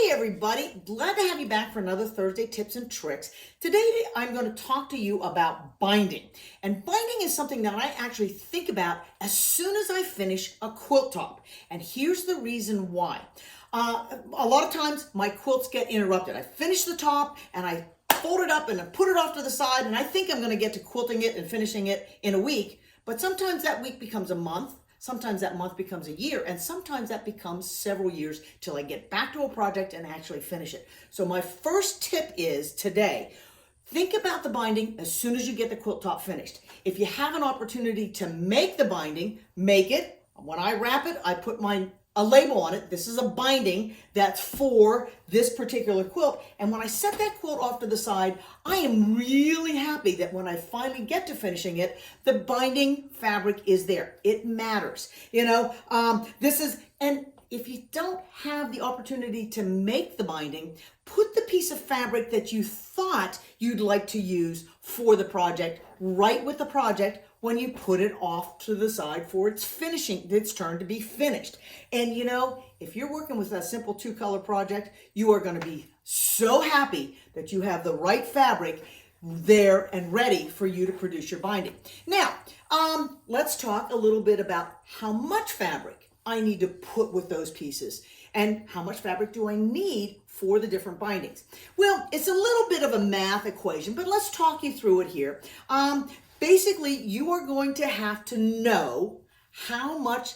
Hey everybody, glad to have you back for another Thursday Tips and Tricks. Today I'm going to talk to you about binding. And binding is something that I actually think about as soon as I finish a quilt top. And here's the reason why. A lot of times my quilts get interrupted. I finish the top and I fold it up and I put it off to the side and I think I'm going to get to quilting it and finishing it in a week. But sometimes that week becomes a month. Sometimes that month becomes a year, and sometimes that becomes several years till I get back to a project and actually finish it. So my first tip is today, think about the binding as soon as you get the quilt top finished. If you have an opportunity to make the binding, make it. When I wrap it, I put a label on it. This is a binding that's for this particular quilt. And when I set that quilt off to the side, I am really happy that when I finally get to finishing it, the binding fabric is there. It matters. And if you don't have the opportunity to make the binding, put the piece of fabric that you thought you'd like to use for the project right with the project when you put it off to the side for its turn to be finished. And if you're working with a simple 2-color project, you are going to be so happy that you have the right fabric there and ready for you to produce your binding. Now, let's talk a little bit about how much fabric I need to put with those pieces and how much fabric do I need for the different bindings. Well, it's a little bit of a math equation, but let's talk you through it here. Basically, you are going to have to know how much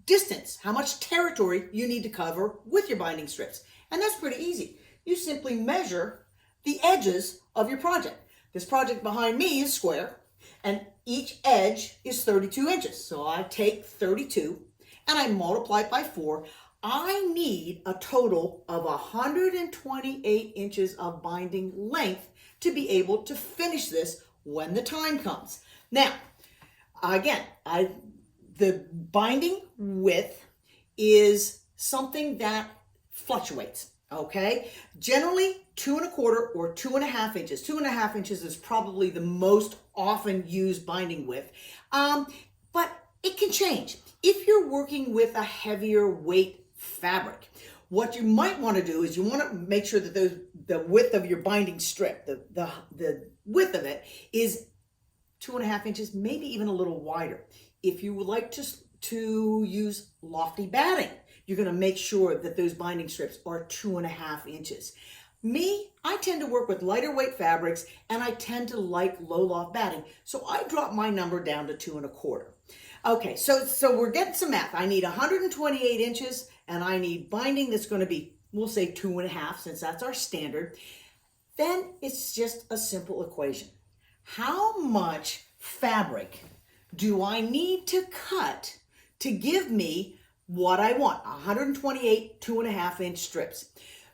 distance, how much territory you need to cover with your binding strips. And that's pretty easy. You simply measure the edges of your project. This project behind me is square, and each edge is 32 inches. So I take 32 and I multiply it by 4. I need a total of 128 inches of binding length to be able to finish this when the time comes. Now, again, the binding width is something that fluctuates, okay? Generally, 2 1/4 or 2.5 inches. 2.5 inches is probably the most often used binding width, but it can change. If you're working with a heavier weight fabric, what you might want to do is you want to make sure that the width of your binding strip, the width of it is 2.5 inches, maybe even a little wider. If you would like to use lofty batting, you're going to make sure that those binding strips are 2.5 inches. Me, I tend to work with lighter weight fabrics and I tend to like low loft batting. So I drop my number down to 2 1/4. Okay, so we're getting some math. I need 128 inches and I need binding that's going to be, we'll say 2.5 since that's our standard. Then it's just a simple equation. How much fabric do I need to cut to give me what I want? 128 2.5 inch strips.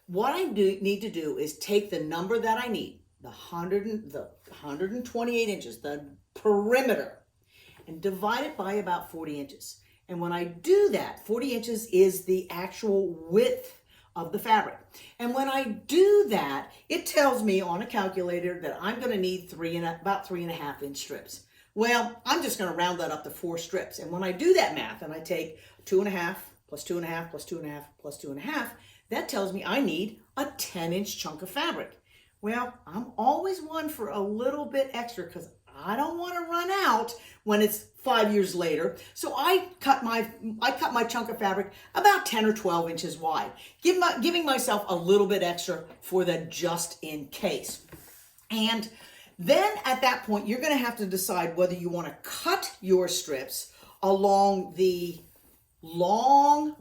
What I need to do is take the number that I need, the 128 inches, the perimeter, and divide it by about 40 inches. And when I do that, 40 inches is the actual width of the fabric. And when I do that, it tells me on a calculator that I'm going to need about 3.5 inch strips. Well, I'm just going to round that up to 4 strips. And when I do that math and I take 2.5 plus 2.5 plus 2.5 plus 2.5, that tells me I need a 10-inch chunk of fabric. Well, I'm always one for a little bit extra because I don't want to run out when it's 5 years later. So I cut my chunk of fabric about 10 or 12 inches wide, giving myself a little bit extra for the just in case. And then at that point, you're going to have to decide whether you want to cut your strips along the long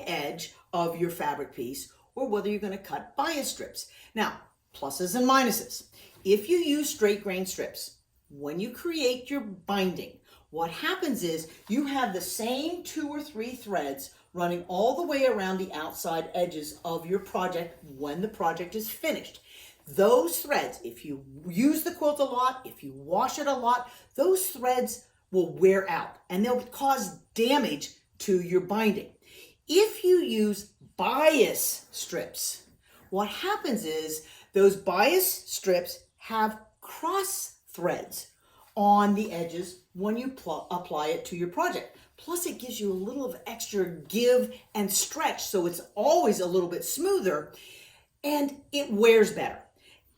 edge of your fabric piece, or whether you're going to cut bias strips. Now, pluses and minuses. If you use straight grain strips, when you create your binding, what happens is you have the same 2 or 3 threads running all the way around the outside edges of your project when the project is finished. Those threads, if you use the quilt a lot, if you wash it a lot, those threads will wear out and they'll cause damage to your binding. If you use bias strips, what happens is those bias strips have cross threads on the edges when you apply it to your project. Plus it gives you a little of extra give and stretch, so it's always a little bit smoother, and it wears better.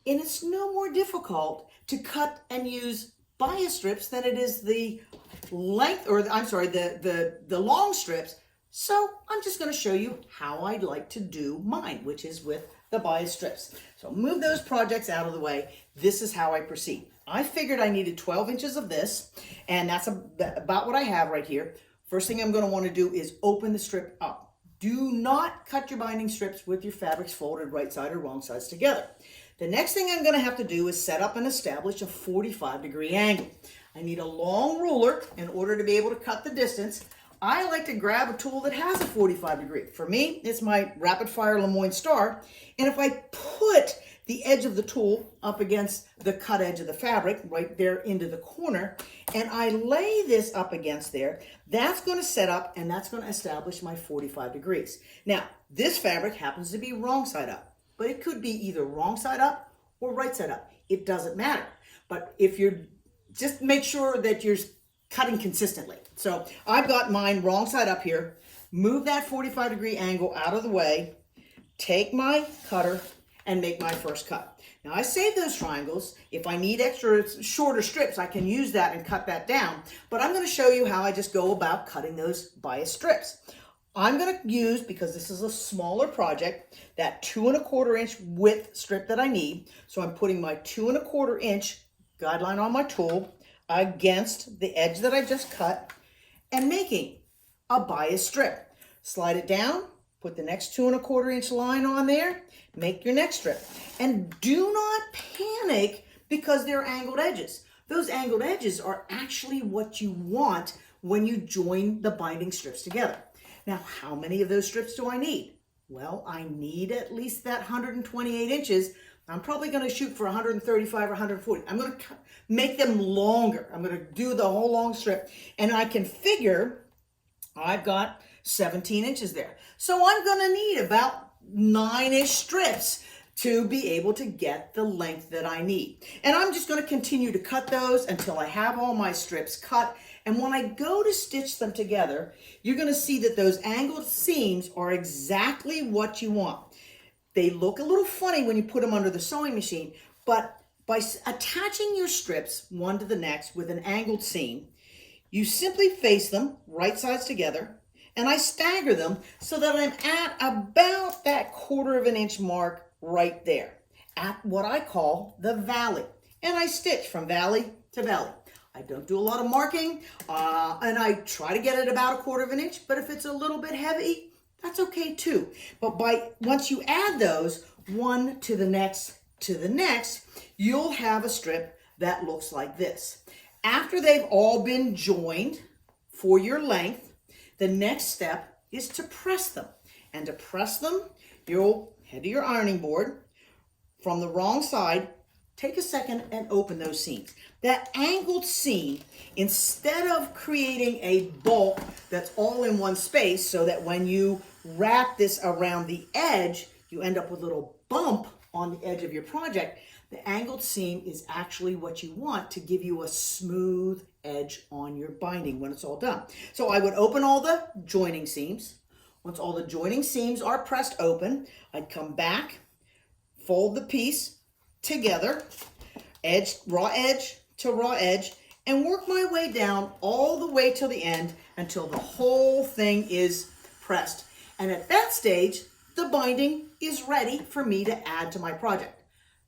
And it's no more difficult to cut and use bias strips than it is the length, or I'm sorry, the long strips. So I'm just going to show you how I'd like to do mine, which is with the bias strips. So move those projects out of the way. This is how I proceed. I figured I needed 12 inches of this, and that's about what I have right here. First thing I'm going to want to do is open the strip up. Do not cut your binding strips with your fabrics folded right side or wrong sides together. The next thing I'm going to have to do is set up and establish a 45-degree angle. I need a long ruler in order to be able to cut the distance. I like to grab a tool that has a 45 degree. For me, it's my Rapid Fire Lemoyne Star. And if I put the edge of the tool up against the cut edge of the fabric, right there into the corner, and I lay this up against there, that's going to set up and that's going to establish my 45 degrees. Now, this fabric happens to be wrong side up, but it could be either wrong side up or right side up. It doesn't matter. But if you're, just make sure that you're cutting consistently. So I've got mine wrong side up here. Move that 45-degree angle out of the way, take my cutter and make my first cut. Now I save those triangles. If I need extra shorter strips, I can use that and cut that down. But I'm going to show you how I just go about cutting those bias strips. I'm going to use, because this is a smaller project, that 2 1/4 inch width strip that I need. So I'm putting my 2 1/4 inch guideline on my tool against the edge that I just cut and making a bias strip. Slide it down, put the next 2 1/4 inch line on there, make your next strip. And do not panic because they're angled edges. Those angled edges are actually what you want when you join the binding strips together. Now, how many of those strips do I need? Well, I need at least that 128 inches. I'm probably going to shoot for 135 or 140. I'm going to make them longer. I'm going to do the whole long strip, and I can figure I've got 17 inches there. So I'm going to need about 9-ish strips to be able to get the length that I need. And I'm just going to continue to cut those until I have all my strips cut. And when I go to stitch them together, you're going to see that those angled seams are exactly what you want. They look a little funny when you put them under the sewing machine, but by attaching your strips one to the next with an angled seam, you simply face them right sides together, and I stagger them so that I'm at about that 1/4 inch mark right there, at what I call the valley. And I stitch from valley to valley. I don't do a lot of marking, and I try to get it about 1/4 inch, but if it's a little bit heavy, that's okay too. But once you add those one to the next, you'll have a strip that looks like this. After they've all been joined for your length, the next step is to press them. And to press them, you'll head to your ironing board. From the wrong side, take a second and open those seams. That angled seam, instead of creating a bulk that's all in one space so that when you wrap this around the edge, you end up with a little bump on the edge of your project, the angled seam is actually what you want to give you a smooth edge on your binding when it's all done. So I would open all the joining seams. Once all the joining seams are pressed open, I'd come back, fold the piece together, raw edge to raw edge, and work my way down all the way till the end until the whole thing is pressed. And at that stage, the binding is ready for me to add to my project.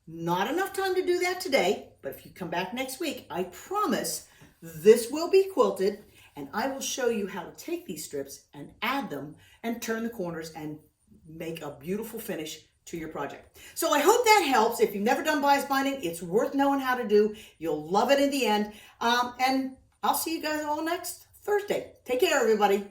Not enough time to do that today, but if you come back next week, I promise this will be quilted, and I will show you how to take these strips and add them and turn the corners and make a beautiful finish to your project. So I hope that helps. If you've never done bias binding, it's worth knowing how to do. You'll love it in the end. And I'll see you guys all next Thursday. Take care, everybody.